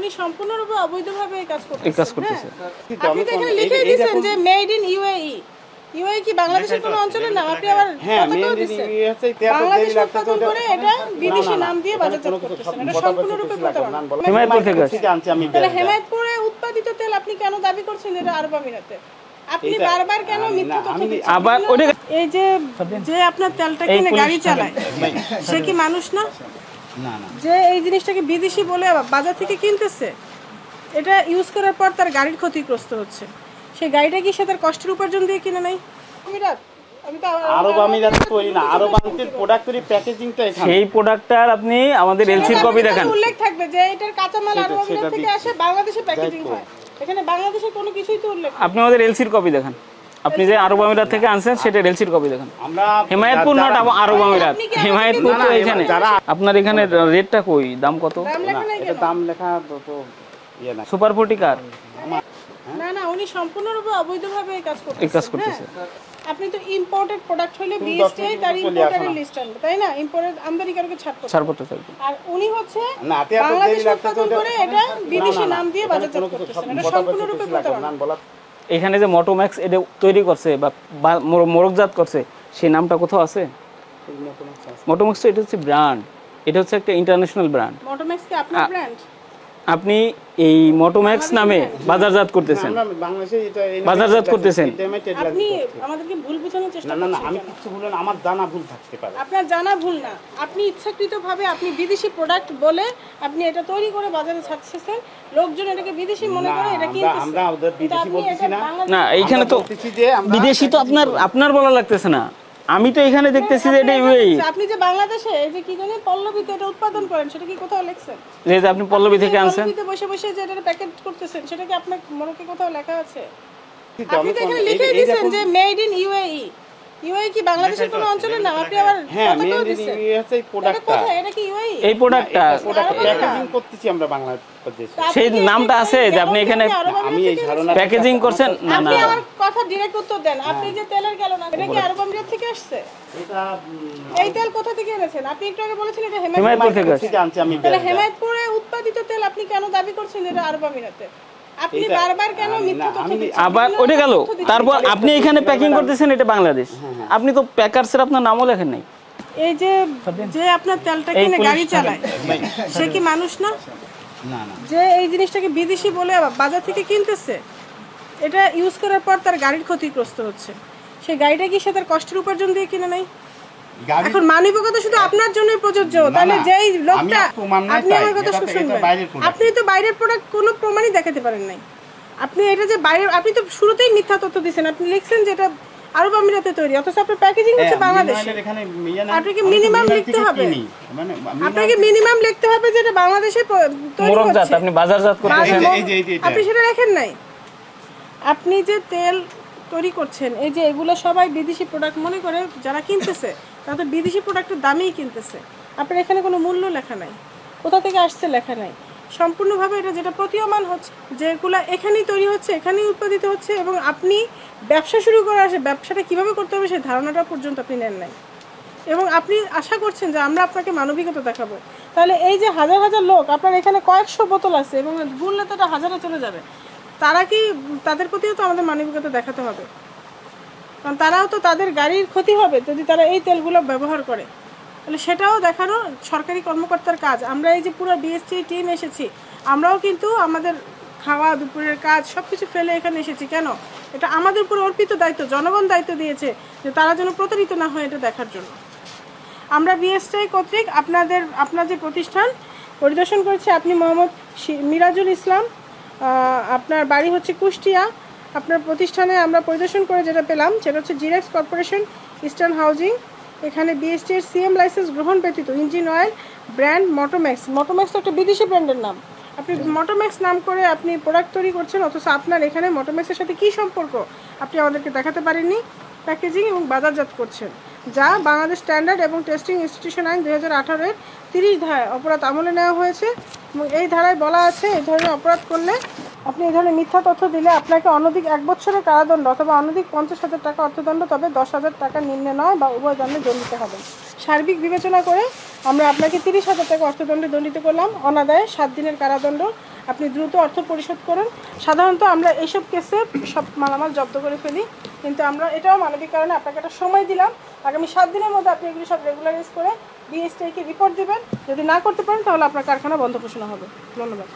উনি সম্পূর্ণরূপে অবৈধভাবে এই কাজ করতেছে। আপনি তো এখানে লিখে দিয়েছেন যে মেড ইন ইউএই। ইউএই কি বাংলাদেশের কোনো অঞ্চলের নাম? আপনি আবার পতাকাও দিয়েছেন। বাংলাদেশ উৎপাদন করে এটা বিদেশি নাম দিয়ে বাজারজাত করতেছেন। এটা সম্পূর্ণরূপে প্রতারণা। হিমায়তপুর থেকে আসছে। তাহলে হেমায়তপুরে উৎপাদিত তেল আপনি কেন দাবি করছেন এটা আরব আমিরাতে? আপনি বারবার কেন মিথ্যা তথ্য দিচ্ছেন? আবার ওটা এই যে আপনার তেলটা কিনে গাড়ি চালায় সে কি মানুষ না? না না, যে এই জিনিসটাকে বিদেশি বলে বাজার থেকে কিনতেছে, এটা ইউজ করার পর তার গাড়ির ক্ষতিগ্রস্ত হচ্ছে, সেই গাড়িটা কি সে তার কষ্টের উপার্জন দিয়ে কিনে নাই? আরব আমিরাত তৈরি না, আরব আমিরাতের প্রোডাক্ট তৈরি প্যাকেজিংটা এখানে। সেই প্রোডাক্টটার আপনি আমাদের এলসির কপি দেখান। উল্লেখ থাকবে যে এটার কাঁচামাল আরব আমিরাত থেকে আসে, বাংলাদেশে প্যাকেজিং হয়। এখানে বাংলাদেশের কোনো কিছুই তো উল্লেখ। আপনি আমাদের এলসির কপি দেখান। আপনি যে আরব আমিরাত থেকে আনছেন সেটা এলসির কপি দেখান। আমরা হিমায়তপুর নট আরব আমিরাত, হিমায়তপুর তো এখানে। আপনার এখানে রেটটা কই, দাম কত? এটা দাম লেখা তো ইয়ে না। সুপার 40 কার? না না, উনি সম্পূর্ণরূপে অবৈধভাবে এই কাজ করতেছে। আপনি তো ইম্পোর্টেড প্রোডাক্ট হলে বিএসটিআই তার ইম্পোর্টারের লিস্ট আনবে, তাই না? ইম্পোর্টেড আমদানিকারকে ছাড়পত্র থাকবে। আর উনি হচ্ছে বাংলাদেশ উৎপাদন করে এটা বিদেশি নাম দিয়ে বাজারজাত করতেছেন। এটা সম্পূর্ণরূপে প্রতারণা। এখানে যে মোটোম্যাক্স এটা তৈরি করছে বা মোড়কজাত করছে সেই নামটা কোথাও আছে? মোটোম্যাক্স তো এটা হচ্ছে ব্র্যান্ড, এটা হচ্ছে একটা ইন্টারন্যাশনাল ব্র্যান্ড। মোটোম্যাক্স কি আপনার ব্র্যান্ড? আপনি এই মোটোম্যাক্স নামে বাজারজাত করতেছেন, বাজারজাত করতেছেন। আপনি আমাদেরকে ভুল বোঝানোর চেষ্টা করছেন। না না, আমি কিছু বললাম, আমার জানা ভুল থাকতে পারে। আপনার জানা ভুল না, আপনি ইচ্ছাকৃতভাবে আপনি বিদেশি প্রোডাক্ট বলে আপনি এটা তৈরি করে বাজারে ছাড়ছেন, লোকজন এটাকে বিদেশি মনে করে এটা কিনতেছে। আমরা ওদের বিদেশি বলতেছি না। না, এইখানে তো বিদেশি তো আপনার বলা লাগতেছে না। আমি তো এখানে দেখতেছি যে এটা ইউএই। আপনি যে বাংলাদেশে এই যে কি জানেন পল্লবীতে এটা উৎপাদন করেন, সেটা কি কোথাও লেখছেন? যে আপনি পল্লবী থেকে আনছেন, পল্লবীতে বসে বসে যে এটা প্যাকেট করতেছেন, সেটা কি আপনার মনে কোথাও লেখা আছে? আপনি তো এখানে লিখে দিয়েছেন যে মেড ইন ইউএই। ইউএই কি বাংলাদেশের কোনো অঞ্চলের নাম? আপনি আবার পতাকাও দিয়েছেন। এই প্রোডাক্টটা, এটা কি ইউএই? এই প্রোডাক্টটা প্যাকেজিং করতেছি আমরা বাংলাদেশে। সেই নামটা আছে যে আপনি এখানে আমি এই ধারণা প্যাকেজিং করছেন। না না, আপনি আমার কথা ডাইরেক্ট উত্তর দেন। আপনি যে তেলের গ্যালন, এটা কি আরব আমিরাত থেকে আসছে? এটা এই তেল কোথা থেকে এনেছেন? আপনি একটু আগে বলেছিলেন এটা হিমায়তপুর থেকে আনছি আমি। তাহলে হেমায়তপুরে উৎপাদিত তেল আপনি কেন দাবি করছেন এটা আরব আমিরাতে? আপনি বারবার কেন মিথ্যা তথ্য দিচ্ছেন? আবার ওটা গেল, তারপর আপনি এখানে প্যাকিং করতেছেন এটা বাংলাদেশ। আপনি তো প্যাকার্সের আপনার নামও লেখেন নাই। এই যে আপনার তেলটা কিনে গাড়ি চালায় সে কি মানুষ না? না না, যে এই জিনিসটাকে বিদেশি বলে বাজার থেকে কিনতেছে, এটা ইউজ করার পর তার গাড়ির ক্ষতিগ্রস্ত হচ্ছে, সেই গাড়িটা কি সে তার কষ্টের উপার্জন দিয়ে কিনে নাই? এখন মানবিকতা শুধু আপনার জন্যই প্রযোজ্য। তাহলে যেই লোকটা, আপনি আমার কথা শুনবেন, আপনি তো বাইরের প্রোডাক্ট কোনো প্রমাণই দেখাতে পারেন নাই। আপনি এটা যে বাইরের, আপনি তো শুরুতেই মিথ্যা তথ্য দিয়েছেন। আপনি লিখছেন যে এটা আরব আমিরাতে তৈরি, অথচ আপনার প্যাকেজিং হচ্ছে বাংলাদেশে। আপনাকে মিনিমাম লিখতে হবে, আপনাকে মিনিমাম লিখতে হবে যে এটা বাংলাদেশে তৈরি হচ্ছে, আপনি বাজারজাত করতেছেন। আপনি সেটা লেখেন নাই। আপনি যে তেল তৈরি করছেন, এই যে এগুলো সবাই বিদেশি প্রোডাক্ট মনে করে যারা কিনতেছে, তারা তো বিদেশি প্রোডাক্টের দামেই কিনতেছে। আপনার এখানে কোনো মূল্য লেখা নাই, কোথা থেকে আসছে লেখা নাই। সম্পূর্ণভাবে এটা যেটা প্রতীয়মান হচ্ছে, যেগুলো এখানেই তৈরি হচ্ছে, এখানেই উৎপাদিত হচ্ছে, এবং আপনি ব্যবসা শুরু করে আসে ব্যবসাটা কীভাবে করতে হবে সেই ধারণাটা পর্যন্ত আপনি নেন নাই। এবং আপনি আশা করছেন যে আমরা আপনাকে মানবিকতা দেখাবো। তাহলে এই যে হাজার হাজার লোক, আপনার এখানে কয়েকশো বোতল আছে এবং গুনলে তো এটা হাজারে চলে যাবে, তারা কি, তাদের প্রতিও তো আমাদের মানবিকতা দেখাতে হবে, কারণ তারাও তো, তাদের গাড়ির ক্ষতি হবে যদি তারা এই তেলগুলো ব্যবহার করে। তাহলে সেটাও দেখানো সরকারি কর্মকর্তার কাজ। আমরা এই যে পুরো বিএসটিআই টিম এসেছি, আমরাও কিন্তু আমাদের খাওয়া দুপুরের কাজ সব কিছু ফেলে এখানে এসেছি। কেন? এটা আমাদের উপর অর্পিত দায়িত্ব, জনগণ দায়িত্ব দিয়েছে যে তারা যেন প্রতারিত না হয় এটা দেখার জন্য। আমরা বিএসটিআই কর্তৃক আপনার যে প্রতিষ্ঠান পরিদর্শন করেছি, আপনি মোহাম্মদ মিরাজুল ইসলাম, আপনার বাড়ি হচ্ছে কুষ্টিয়া। আপনার প্রতিষ্ঠানে আমরা পরিদর্শন করে যেটা পেলাম সেটা হচ্ছে জিরেক্স কর্পোরেশন, ইস্টার্ন হাউজিং। এখানে বিএসটিআই সিএম লাইসেন্স গ্রহণ ব্যতীত engine oil brand Motomax, Motomax তো একটা বিদেশি ব্র্যান্ডের নাম, আপনি মোটোম্যাক্স নাম করে আপনি প্রোডাক্ট তৈরি করছেন, অথচ আপনার এখানে মোটোম্যাক্সের সাথে কী সম্পর্ক আপনি আমাদেরকে দেখাতে পারেননি। প্যাকেজিং এবং বাজারজাত করছেন, যা বাংলাদেশ স্ট্যান্ডার্ড এবং টেস্টিং ইনস্টিটিউশন আইন 2018-এর 30 ধারায় অপরাধ আমলে নেওয়া হয়েছে। এবং এই ধারায় বলা আছে এই ধরনের অপরাধ করলে, আপনি এই ধরনের মিথ্যা তথ্য দিলে আপনাকে অনধিক 1 বছরের কারাদণ্ড অথবা অনধিক 50,000 টাকা অর্থদণ্ড, তবে 10,000 টাকা নিম্নে নয় বা উভয় দণ্ডে দণ্ডিত হবেন। সার্বিক বিবেচনা করে আমরা আপনাকে 30,000 টাকা অর্থদণ্ডে দণ্ডিত করলাম, অনাদায়ে 7 দিনের কারাদণ্ড। আপনি দ্রুত অর্থ পরিশোধ করুন। সাধারণত আমরা এইসব কেসে সব মালামাল জব্দ করে ফেলি, কিন্তু আমরা এটাও মানবিক কারণে আপনাকে একটা সময় দিলাম। আগামী 7 দিনের মধ্যে আপনি এগুলি সব রেগুলারাইজ করে ডিএসটিআইকে রিপোর্ট দিবেন। যদি না করতে পারেন তাহলে আপনার কারখানা বন্ধ ঘোষণা হবে। ধন্যবাদ।